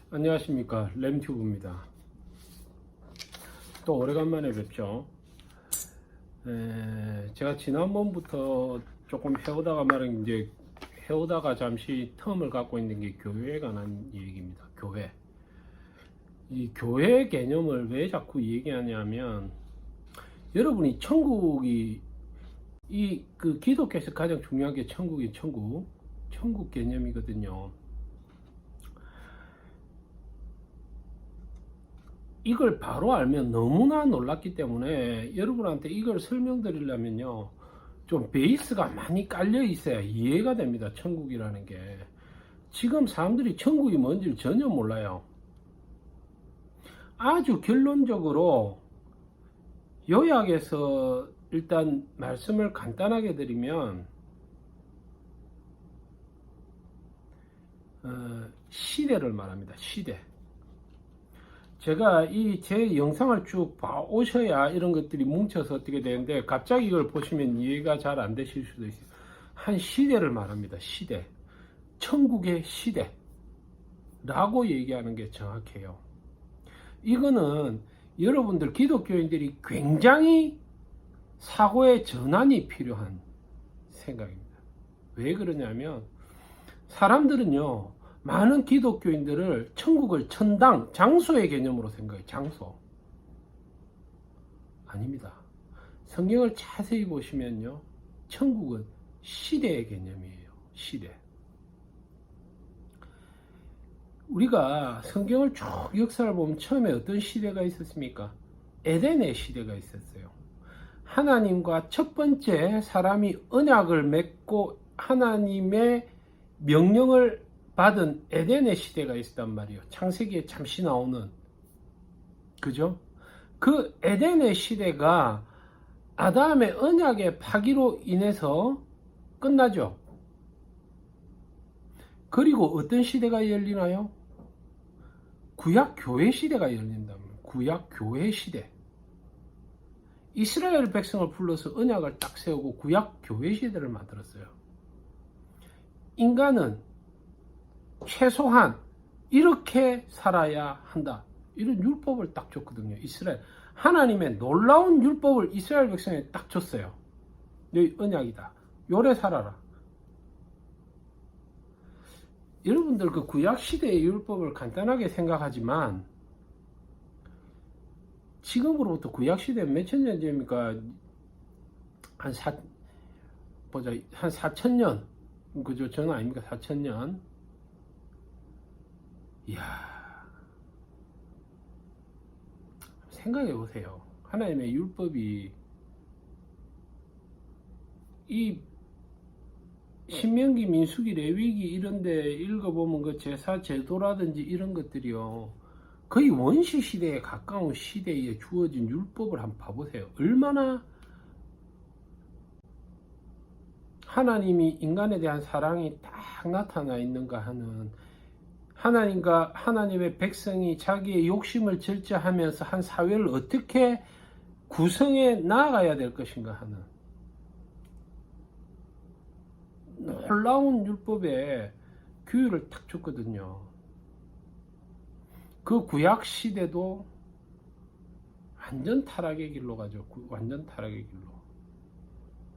안녕하십니까, 램튜브입니다. 또 오래간만에 뵙죠. 제가 지난번부터 조금 해오다가 잠시 텀을 갖고 있는 게 교회에 관한 얘기입니다. 교회. 이 교회 개념을 왜 자꾸 얘기하냐면, 여러분이 천국이 기독교에서 가장 중요한 게 천국 개념이거든요. 이걸 바로 알면 너무나 놀랐기 때문에 여러분한테 이걸 설명드리려면요, 좀 베이스가 많이 깔려 있어야 이해가 됩니다. 천국이라는 게. 지금 사람들이 천국이 뭔지를 전혀 몰라요. 아주 결론적으로 요약해서 일단 말씀을 간단하게 드리면, 시대를 말합니다. 시대. 제가 제 영상을 쭉 봐오셔야 이런 것들이 뭉쳐서 어떻게 되는데, 갑자기 이걸 보시면 이해가 잘 안 되실 수도 있어요. 한 시대를 말합니다. 시대. 천국의 시대라고 얘기하는 게 정확해요. 이거는 여러분들 기독교인들이 굉장히 사고의 전환이 필요한 생각입니다. 왜 그러냐면, 사람들은요, 많은 기독교인들을 천국을 천당, 장소의 개념으로 생각해요. 장소. 아닙니다. 성경을 자세히 보시면요, 천국은 시대의 개념이에요. 시대. 우리가 성경을 쭉 역사를 보면 처음에 어떤 시대가 있었습니까? 에덴의 시대가 있었어요. 하나님과 첫 번째 사람이 언약을 맺고 하나님의 명령을 받은 에덴의 시대가 있었단 말이에요. 창세기에 잠시 나오는, 그죠? 그 에덴의 시대가 아담의 언약의 파기로 인해서 끝나죠. 그리고 어떤 시대가 열리나요? 구약 교회 시대가 열린다면, 구약 교회 시대. 이스라엘 백성을 불러서 언약을 딱 세우고 구약 교회 시대를 만들었어요. 인간은 최소한 이렇게 살아야 한다, 이런 율법을 딱 줬거든요. 이스라엘 하나님의 놀라운 율법을 이스라엘 백성에 딱 줬어요. 너희 언약이다. 요래 살아라. 여러분들 그 구약 시대의 율법을 간단하게 생각하지만, 지금으로부터 구약 시대 몇천 년 전입니까? 한 4,000년, 그죠? 저는 아닙니까? 4,000년. 이야, 생각해 보세요. 하나님의 율법이, 이 신명기, 민수기, 레위기 이런데 읽어보면 그 제사 제도라든지 이런 것들이요, 거의 원시 시대에 가까운 시대에 주어진 율법을 한번 봐보세요. 얼마나 하나님이 인간에 대한 사랑이 딱 나타나 있는가 하는, 하나님과 하나님의 백성이 자기의 욕심을 절제하면서 한 사회를 어떻게 구성해 나아가야 될 것인가 하는 놀라운 율법에 규율을 딱 줬거든요. 그 구약 시대도 완전 타락의 길로 가죠. 완전 타락의 길로.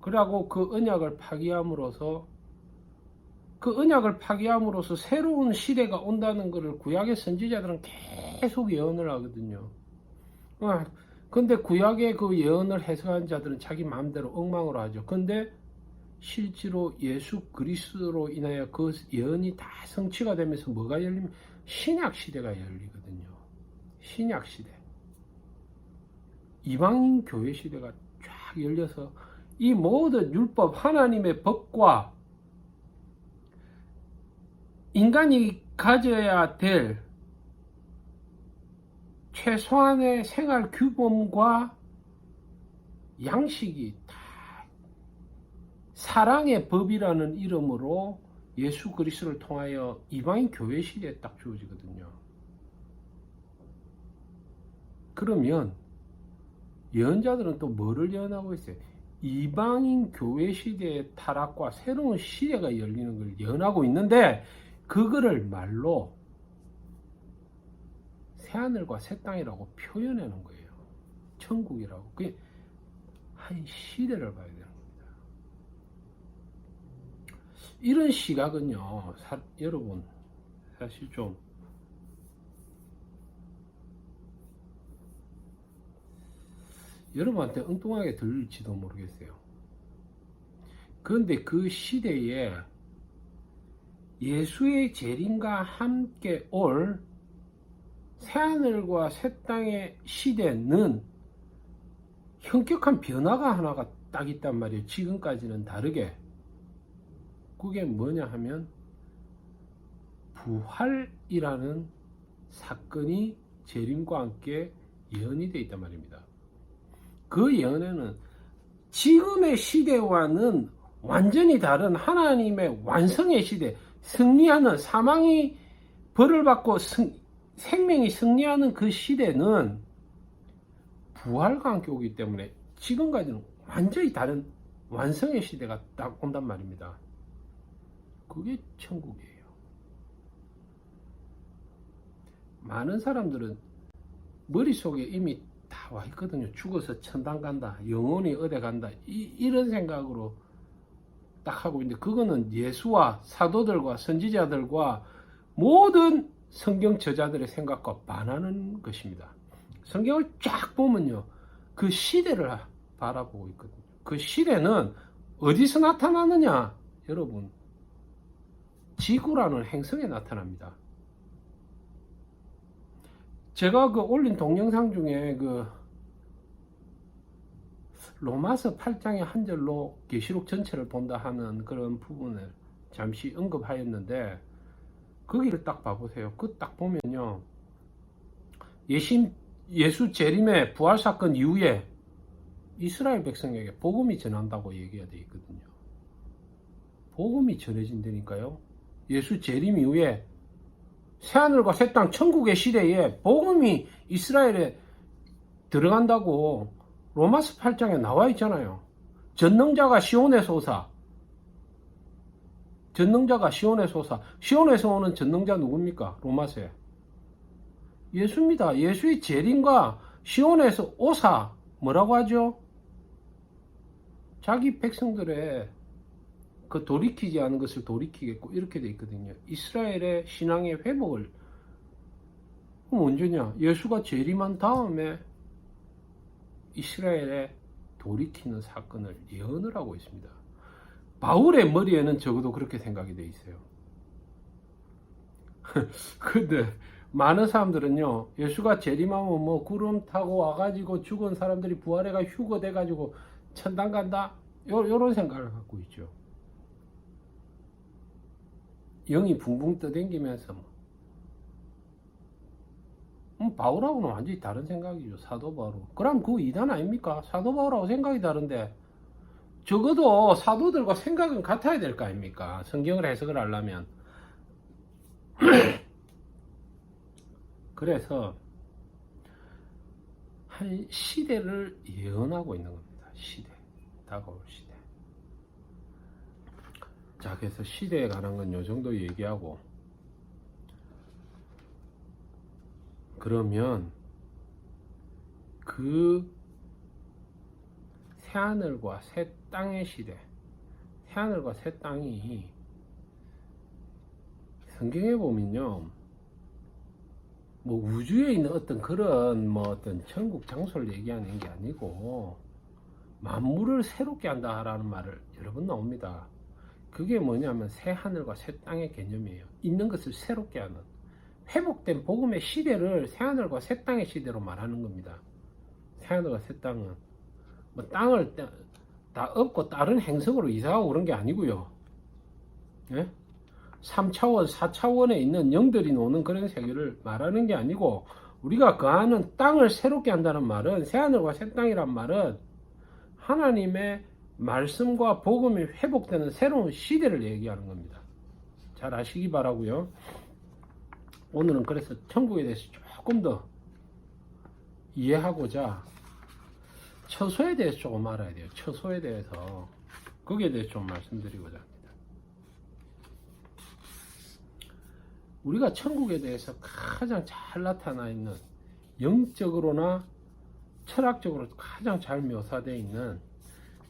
그러고 그 언약을 파기함으로써 새로운 시대가 온다는 것을 구약의 선지자들은 계속 예언을 하거든요. 근데 구약의 그 예언을 해석한 자들은 자기 마음대로 엉망으로 하죠. 근데 실제로 예수 그리스도로 인하여 그 예언이 다 성취가 되면서 뭐가 열리면 신약 시대가 열리거든요. 신약 시대. 이방인 교회 시대가 쫙 열려서 이 모든 율법, 하나님의 법과 인간이 가져야 될 최소한의 생활 규범과 양식이 다 사랑의 법이라는 이름으로 예수 그리스도를 통하여 이방인 교회 시대에 딱 주어지거든요. 그러면 예언자들은 또 뭐를 예언하고 있어요? 이방인 교회 시대의 타락과 새로운 시대가 열리는 걸 예언하고 있는데, 그거를 말로 새하늘과 새 땅이라고 표현해 놓은 거예요. 천국이라고. 그게 한 시대를 봐야 되는 겁니다. 이런 시각은요, 여러분, 사실 좀 여러분한테 엉뚱하게 들릴지도 모르겠어요. 그런데 그 시대에 예수의 재림과 함께 올 새하늘과 새 땅의 시대는 현격한 변화가 하나가 딱 있단 말이에요. 지금까지는 다르게. 그게 뭐냐 하면 부활이라는 사건이 재림과 함께 예언이 되어 있단 말입니다. 그 예언에는 지금의 시대와는 완전히 다른 하나님의 완성의 시대, 승리하는, 사망이 벌을 받고 생명이 승리하는 그 시대는 부활과 함께 오기 때문에 지금까지는 완전히 다른 완성의 시대가 딱 온단 말입니다. 그게 천국이에요. 많은 사람들은 머릿속에 이미 다 와 있거든요. 죽어서 천당 간다, 영혼이 어디 간다, 이런 생각으로 딱 하고 있는데, 그거는 예수와 사도들과 선지자들과 모든 성경 저자들의 생각과 반하는 것입니다. 성경을 쫙 보면요, 그 시대를 바라보고 있거든요. 그 시대는 어디서 나타나느냐? 여러분, 지구라는 행성에 나타납니다. 제가 그 올린 동영상 중에 그 로마서 8장의 한 절로 계시록 전체를 본다 하는 그런 부분을 잠시 언급하였는데, 거기를 딱 봐보세요. 그 딱 보면요, 예수 재림의 부활 사건 이후에 이스라엘 백성에게 복음이 전한다고 얘기가 되어 있거든요. 복음이 전해진다니까요. 예수 재림 이후에 새하늘과 새 땅 천국의 시대에 복음이 이스라엘에 들어간다고 로마서 8장에 나와 있잖아요. 전능자가 시온에서 오사. 전능자가 시온에서 오사. 시온에서 오는 전능자 누굽니까? 로마서에. 예수입니다. 예수의 재림과 시온에서 오사. 뭐라고 하죠? 자기 백성들의 그 돌이키지 않은 것을 돌이키겠고, 이렇게 돼 있거든요. 이스라엘의 신앙의 회복을. 그럼 언제냐? 예수가 재림한 다음에 이스라엘에 돌이키는 사건을 예언을 하고 있습니다. 바울의 머리에는 적어도 그렇게 생각이 돼 있어요. 근데 많은 사람들은요, 예수가 재림하면 뭐 구름 타고 와가지고 죽은 사람들이 부활해가 휴거돼가지고 천당 간다, 요런 생각을 갖고 있죠. 영이 붕붕 떠댕기면서 바울하고는 완전히 다른 생각이죠. 사도 바울. 그럼 그 이단 아닙니까? 사도 바울하고 생각이 다른데 적어도 사도들과 생각은 같아야 될 거 아닙니까? 성경을 해석을 하려면. 그래서 한 시대를 예언하고 있는 겁니다. 시대. 다가올 시대. 자, 그래서 시대에 관한 건 요 정도 얘기하고, 그러면 그 새하늘과 새 땅의 시대, 새하늘과 새 땅이 성경에 보면요, 뭐 우주에 있는 어떤 그런 뭐 어떤 천국 장소를 얘기하는 게 아니고 만물을 새롭게 한다라는 말을 여러 번 나옵니다. 그게 뭐냐면 새 하늘과 새 땅의 개념이에요. 있는 것을 새롭게 하는, 회복된 복음의 시대를 새 하늘과 새 땅의 시대로 말하는 겁니다. 새 하늘과 새 땅은 뭐 땅을 다 엎고 다른 행성으로 이사하고 그런 게 아니고요. 예? 3차원, 4차원에 있는 영들이 노는 그런 세계를 말하는 게 아니고, 우리가 거하는 땅을 새롭게 한다는 말은, 새 하늘과 새 땅이란 말은 하나님의 말씀과 복음이 회복되는 새로운 시대를 얘기하는 겁니다. 잘 아시기 바라고요. 오늘은 그래서 천국에 대해서 조금 더 이해하고자 처소에 대해서 조금 알아야 돼요. 처소에 대해서, 거기에 대해서 좀 말씀드리고자 합니다. 우리가 천국에 대해서 가장 잘 나타나 있는, 영적으로나 철학적으로 가장 잘 묘사되어 있는,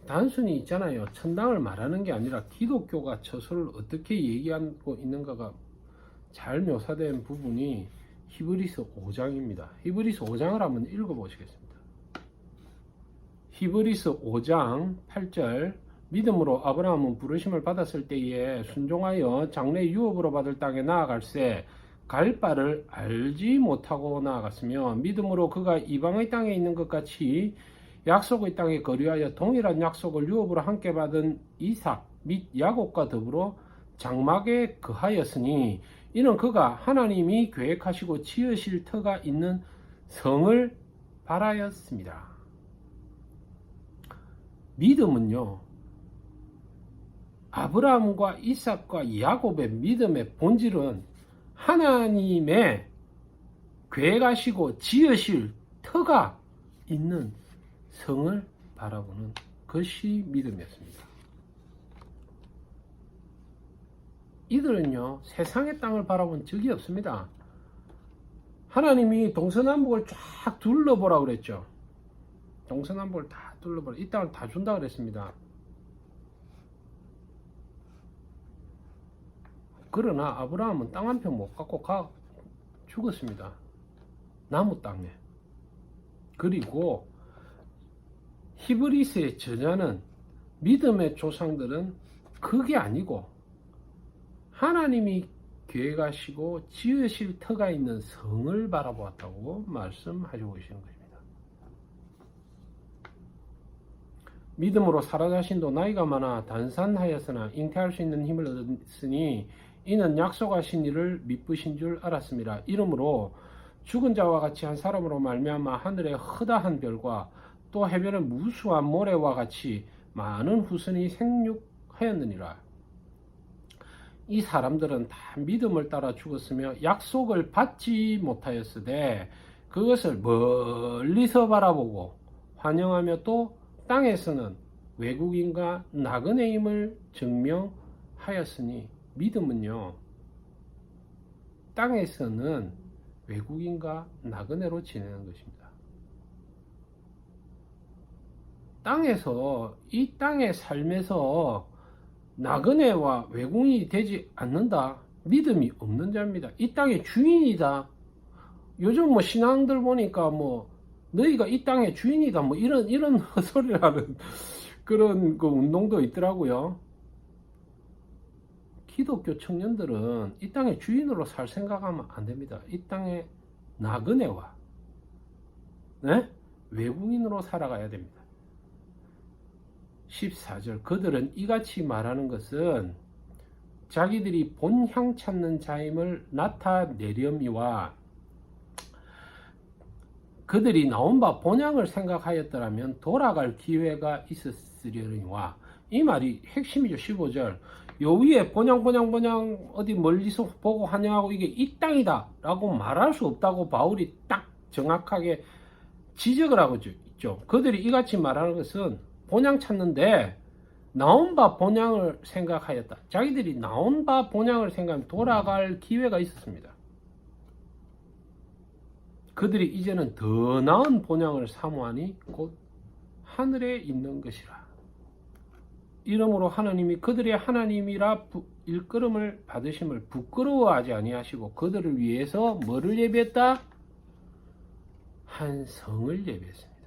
단순히 있잖아요, 천당을 말하는 게 아니라 기독교가 처소를 어떻게 얘기하고 있는가가 잘 묘사된 부분이 히브리서 5장입니다. 히브리서 5장을 한번 읽어보시겠습니다. 히브리서 5장 8절, 믿음으로 아브라함은 부르심을 받았을 때에 순종하여 장래 유업으로 받을 땅에 나아갈새 갈 바를 알지 못하고 나아갔으며, 믿음으로 그가 이방의 땅에 있는 것 같이 약속의 땅에 거류하여 동일한 약속을 유업으로 함께 받은 이삭 및 야곱과 더불어 장막에 거하였으니, 이는 그가 하나님이 계획하시고 지으실 터가 있는 성을 바라였습니다. 믿음은요, 아브라함과 이삭과 야곱의 믿음의 본질은 하나님의 계획하시고 지으실 터가 있는 성을 바라보는 것이 믿음이었습니다. 이들은요, 세상의 땅을 바라본 적이 없습니다. 하나님이 동서남북을 쫙 둘러보라 그랬죠. 동서남북을 다 둘러보라, 이 땅을 다 준다 그랬습니다. 그러나 아브라함은 땅 한 평 못 갖고 죽었습니다. 나무 땅에. 그리고 히브리서의 저자는 믿음의 조상들은 그게 아니고 하나님이 계획하시고 지으실 터가 있는 성을 바라보았다고 말씀하시고 계시는 것입니다. 믿음으로 사라 자신도 나이가 많아 단산하였으나 잉태할 수 있는 힘을 얻었으니 이는 약속하신 이를 미쁘신 줄 알았습니다. 이러므로 죽은 자와 같이 한 사람으로 말미암아 하늘의 허다한 별과 또 해변의 무수한 모래와 같이 많은 후손이 생육하였느니라. 이 사람들은 다 믿음을 따라 죽었으며 약속을 받지 못하였으되 그것을 멀리서 바라보고 환영하며 또 땅에서는 외국인과 나그네임을 증명하였으니, 믿음은요, 땅에서는 외국인과 나그네로 지내는 것입니다. 땅에서, 이 땅의 삶에서 나그네와 외국인이 되지 않는다, 믿음이 없는 자입니다. 이 땅의 주인이다. 요즘 뭐 신앙들 보니까 뭐 너희가 이 땅의 주인이다, 뭐 이런 헛소리라는 그런 그 운동도 있더라고요. 기독교 청년들은 이 땅의 주인으로 살 생각하면 안 됩니다. 이 땅의 나그네와 외국인으로 살아가야 됩니다. 14절, 그들은 이같이 말하는 것은 자기들이 본향 찾는 자임을 나타내려미와 그들이 나온 바 본향을 생각하였더라면 돌아갈 기회가 있었으려니와. 이 말이 핵심이죠. 15절, 요 위에 본향 어디 멀리서 보고 환영하고 이게 이 땅이다 라고 말할 수 없다고 바울이 딱 정확하게 지적을 하고 있죠. 그들이 이같이 말하는 것은 본향 찾는데 나온 바 본향을 생각하였다. 자기들이 나온 바 본향을 생각하면 돌아갈 기회가 있었습니다. 그들이 이제는 더 나은 본향을 사모하니 곧 하늘에 있는 것이라. 이러므로 하나님이 그들의 하나님이라 일컬음을 받으심을 부끄러워하지 아니하시고 그들을 위해서 뭐를 예비했다? 한 성을 예비했습니다.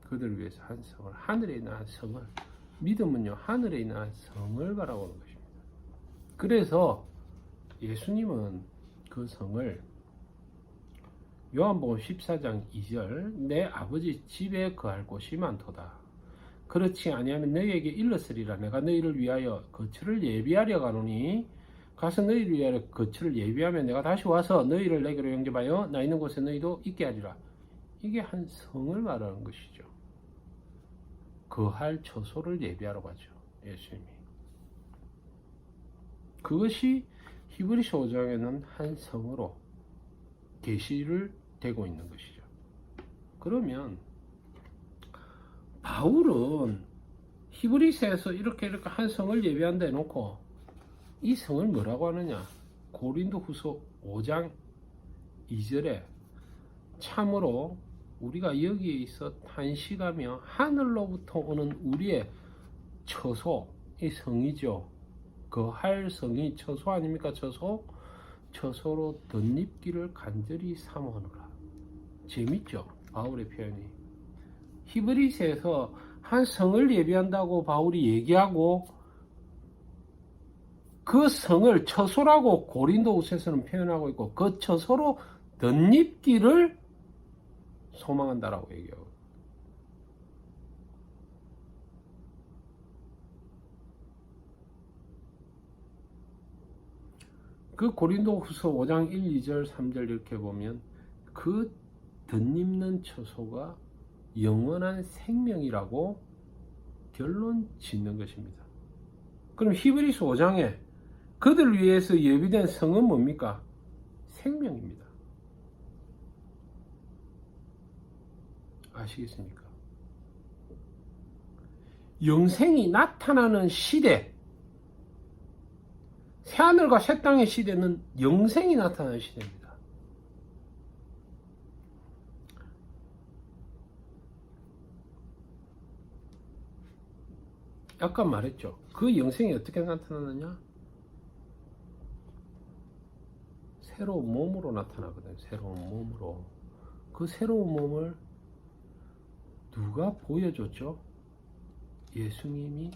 그들을 위해서 한 성을, 하늘에 있는 한 성을, 믿음은요 하늘에 있는 한 성을 바라보는 것입니다. 그래서 예수님은 그 성을 요한복음 14장 2절, 내 아버지 집에 거할 곳이 많도다. 그렇지 아니하면 너희에게 일렀으리라. 내가 너희를 위하여 거처를 예비하려 가노니 가서 너희를 위하여 거처를 예비하면 내가 다시 와서 너희를 내게로 영접하여 나 있는 곳에 너희도 있게 하리라. 이게 한 성을 말하는 것이죠. 거할 처소를 예비하러 가죠, 예수님이. 그것이 히브리서 5장에는 한 성으로 계시를 되고 있는 것이죠. 그러면 바울은 히브리서에서 이렇게 한 성을 예비한다 해놓고 이 성을 뭐라고 하느냐? 고린도후서 5장 2절에 참으로 우리가 여기에 있어 탄식하며 하늘로부터 오는 우리의 처소, 이 성이죠. 거할 성이 처소 아닙니까? 처소로 덧입기를 간절히 사모하노라. 재밌죠? 바울의 표현이. 히브리서에서 한 성을 예비한다고 바울이 얘기하고 그 성을 처소라고 고린도후서에서는 표현하고 있고 그 처소로 덧입기를 소망한다라고 얘기하고. 그 고린도후서 5장 1, 2절, 3절 이렇게 보면 그 덧입는 처소가 영원한 생명이라고 결론 짓는 것입니다. 그럼 히브리서 5장에 그들 위해서 예비된 성은 뭡니까? 생명입니다. 아시겠습니까? 영생이 나타나는 시대, 새하늘과 새 땅의 시대는 영생이 나타나는 시대입니다. 아까 말했죠. 그 영생이 어떻게 나타나느냐? 새로운 몸으로 나타나거든요. 새로운 몸으로. 그 새로운 몸을 누가 보여줬죠? 예수님이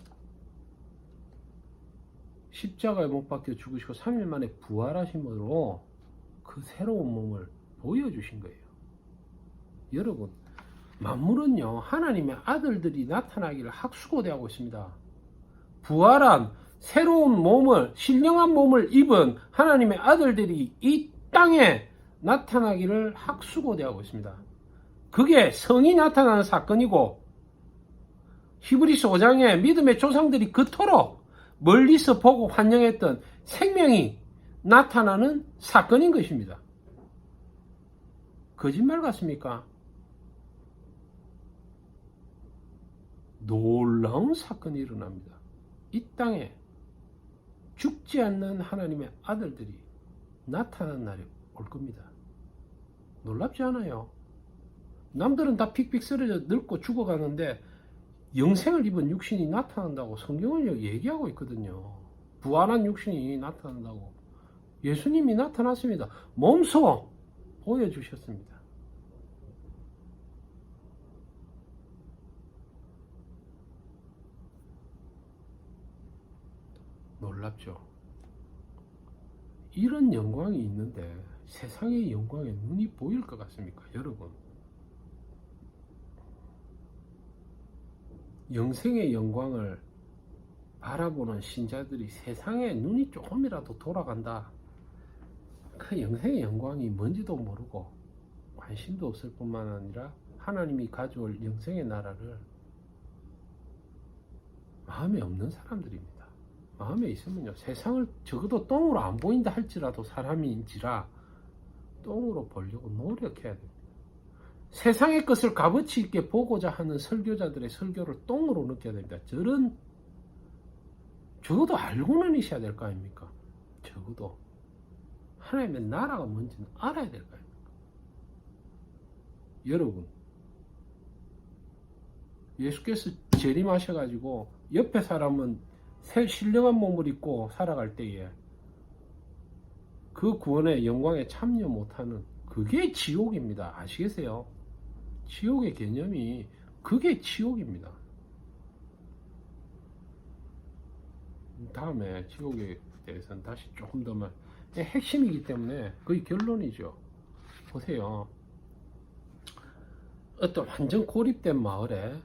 십자가에 못 박혀 죽으시고 3일 만에 부활하심으로 그 새로운 몸을 보여주신 거예요. 여러분, 만물은요, 하나님의 아들들이 나타나기를 학수고대하고 있습니다. 부활한 새로운 몸을, 신령한 몸을 입은 하나님의 아들들이 이 땅에 나타나기를 학수고대하고 있습니다. 그게 성이 나타나는 사건이고, 히브리서 5장에 믿음의 조상들이 그토록 멀리서 보고 환영했던 생명이 나타나는 사건인 것입니다. 거짓말 같습니까? 놀라운 사건이 일어납니다. 이 땅에 죽지 않는 하나님의 아들들이 나타나는 날이 올 겁니다. 놀랍지 않아요? 남들은 다 픽픽 쓰러져 늙고 죽어가는데 영생을 입은 육신이 나타난다고 성경은 얘기하고 있거든요. 부활한 육신이 나타난다고. 예수님이 나타났습니다. 몸소 보여주셨습니다. 놀랍죠? 이런 영광이 있는데 세상의 영광에 눈이 보일 것 같습니까? 여러분, 영생의 영광을 바라보는 신자들이 세상에 눈이 조금이라도 돌아간다, 그 영생의 영광이 뭔지도 모르고 관심도 없을 뿐만 아니라 하나님이 가져올 영생의 나라를 마음에 없는 사람들입니다. 마음에 있으면요, 세상을 적어도 똥으로 안 보인다 할지라도 사람인지라 똥으로 보려고 노력해야 됩니다. 세상의 것을 값어치 있게 보고자 하는 설교자들의 설교를 똥으로 느껴야 됩니다. 저런, 적어도 알고는 있어야 될 거 아닙니까? 적어도 하나님의 나라가 뭔지는 알아야 될 거 아닙니까? 여러분, 예수께서 재림하셔가지고 옆에 사람은 새 신령한 몸을 입고 살아갈 때에 그 구원의 영광에 참여 못하는, 그게 지옥입니다. 아시겠어요? 지옥의 개념이 그게 지옥입니다. 다음에 지옥에 대해서는 다시 조금 더 핵심이기 때문에 거의 결론이죠. 보세요. 어떤 완전 고립된 마을에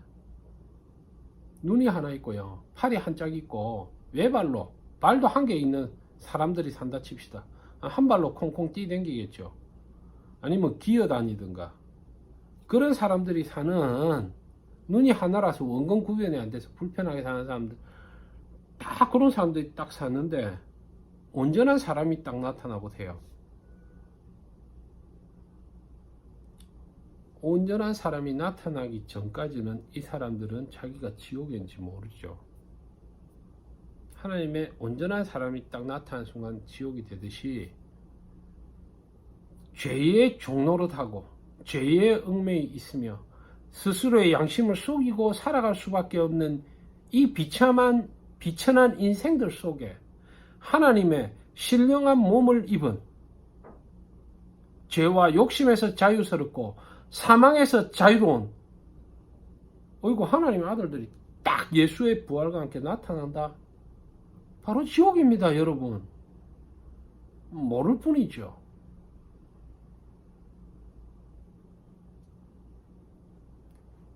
눈이 하나 있고요, 팔이 한 짝 있고 외발로, 발도 한 개 있는 사람들이 산다 칩시다. 한 발로 콩콩 뛰댕기겠죠. 아니면 기어다니든가. 그런 사람들이 사는, 눈이 하나라서 원근 구별이 안 돼서 불편하게 사는 사람들, 다 그런 사람들이 딱 사는데 온전한 사람이 딱 나타나 보세요. 온전한 사람이 나타나기 전까지는 이 사람들은 자기가 지옥인지 모르죠. 하나님의 온전한 사람이 딱 나타나는 순간 지옥이 되듯이 죄의 종노릇하고 죄의 얽매이 있으며 스스로의 양심을 속이고 살아갈 수밖에 없는 이 비참한 비천한 인생들 속에 하나님의 신령한 몸을 입은 죄와 욕심에서 자유스럽고 사망에서 자유로운 어이구 하나님의 아들들이 딱 예수의 부활과 함께 나타난다. 바로 지옥입니다, 여러분. 모를 뿐이죠.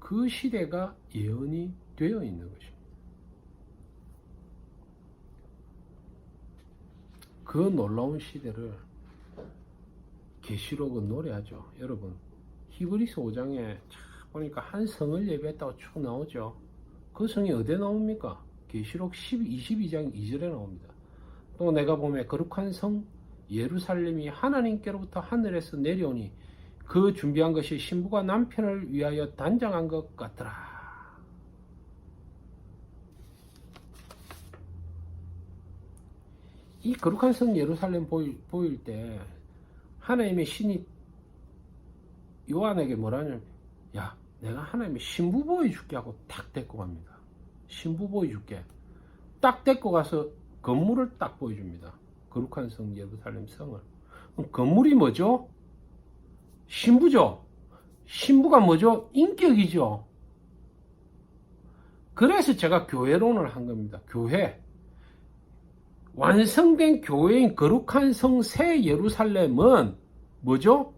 그 시대가 예언이 되어 있는 것입니다. 그 놀라운 시대를 계시록은 노래하죠. 여러분, 히브리서 5장에 보니까 한 성을 예배했다고 쭉 나오죠. 그 성이 어디에 나옵니까? 계시록 22장 2절에 나옵니다. 또 내가 보매 거룩한 성 예루살렘이 하나님께로부터 하늘에서 내려오니 그 준비한 것이 신부가 남편을 위하여 단장한 것 같더라. 이 거룩한 성 예루살렘 보일 때 하나님의 신이 요한에게 뭐라냐면, 야, 내가 하나님의 신부 보여줄게 하고 딱 데리고 갑니다. 신부 보여줄게. 딱 데리고 가서 건물을 딱 보여줍니다. 거룩한 성 예루살렘 성을. 그럼 건물이 뭐죠? 신부죠. 신부가 뭐죠? 인격이죠. 그래서 제가 교회론을 한 겁니다. 교회. 완성된 교회인 거룩한 성 새 예루살렘은 뭐죠?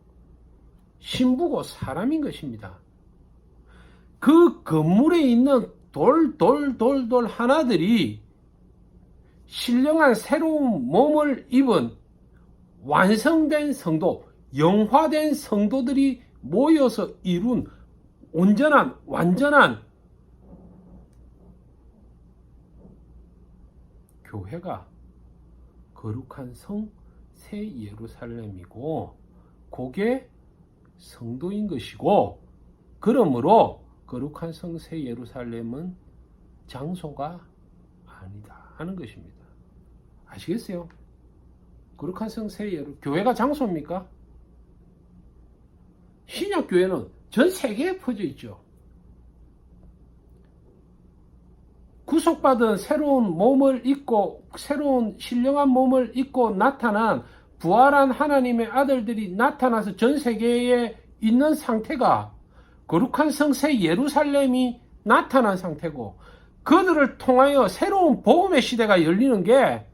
신부고 사람인 것입니다. 그 건물에 있는 돌 하나들이 신령한 새로운 몸을 입은 완성된 성도, 영화된 성도들이 모여서 이룬 온전한, 완전한 교회가 거룩한 성 새 예루살렘이고, 그게 성도인 것이고, 그러므로 거룩한 성 새 예루살렘은 장소가 아니다 하는 것입니다. 아시겠어요? 거룩한 성 새 교회가 장소입니까? 신약 교회는 전 세계에 퍼져 있죠. 구속받은 새로운 몸을 입고, 새로운 신령한 몸을 입고 나타난 부활한 하나님의 아들들이 나타나서 전 세계에 있는 상태가 거룩한 성 새 예루살렘이 나타난 상태고, 그들을 통하여 새로운 복음의 시대가 열리는 게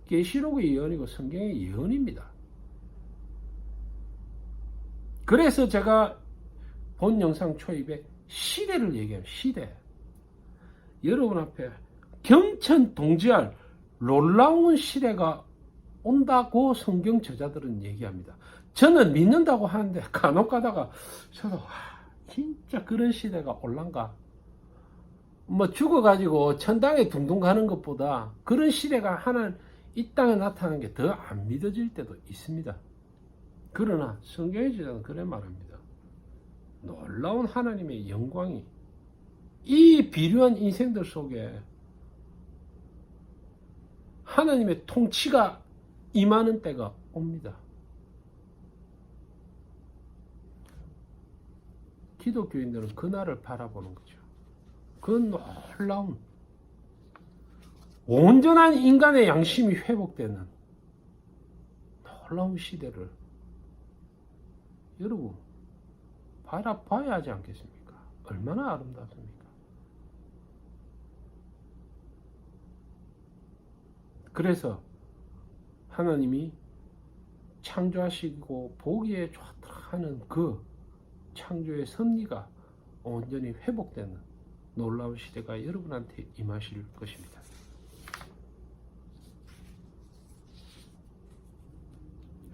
계시록의 예언이고 성경의 예언입니다. 그래서 제가 본 영상 초입에 시대를 얘기해요. 시대. 여러분 앞에 경천동지할 놀라운 시대가 온다고 성경 저자들은 얘기합니다. 저는 믿는다고 하는데 간혹 가다가 저도 진짜 그런 시대가 올란가? 뭐 죽어가지고 천당에 둥둥 가는 것보다 그런 시대가 하나 이 땅에 나타나는 게 더 안 믿어질 때도 있습니다. 그러나 성경의 저자는 그래 말합니다. 놀라운 하나님의 영광이 이 비류한 인생들 속에 하나님의 통치가 임하는 때가 옵니다. 기독교인들은 그날을 바라보는 거죠. 그 놀라운 온전한 인간의 양심이 회복되는 놀라운 시대를 여러분 바라봐야 하지 않겠습니까? 얼마나 아름답습니까? 그래서 하나님이 창조하시고 보기에 좋다 하는 그 창조의 섭리가 온전히 회복되는 놀라운 시대가 여러분한테 임하실 것입니다.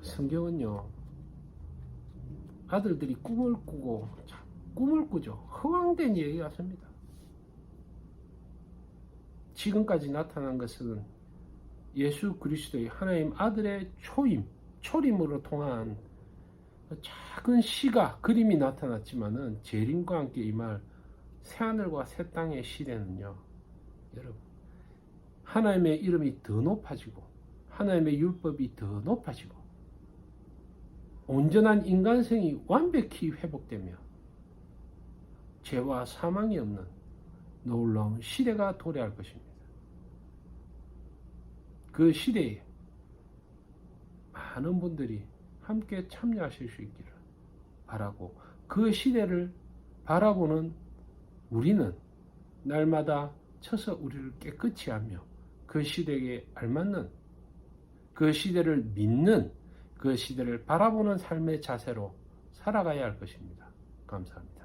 성경은요, 아들들이 꿈을 꾸죠. 허황된 얘기 같습니다. 지금까지 나타난 것은 예수 그리스도의 하나님 아들의 초림으로 통한 작은 시가 그림이 나타났지만은 재림과 함께 임할 새하늘과 새 땅의 시대는요, 여러분 하나님의 이름이 더 높아지고 하나님의 율법이 더 높아지고 온전한 인간성이 완벽히 회복되며 죄와 사망이 없는 놀라운 시대가 도래할 것입니다. 그 시대에 많은 분들이 함께 참여하실 수 있기를 바라고, 그 시대를 바라보는 우리는 날마다 쳐서 우리를 깨끗이 하며 그 시대에 알맞는, 그 시대를 믿는, 그 시대를 바라보는 삶의 자세로 살아가야 할 것입니다. 감사합니다.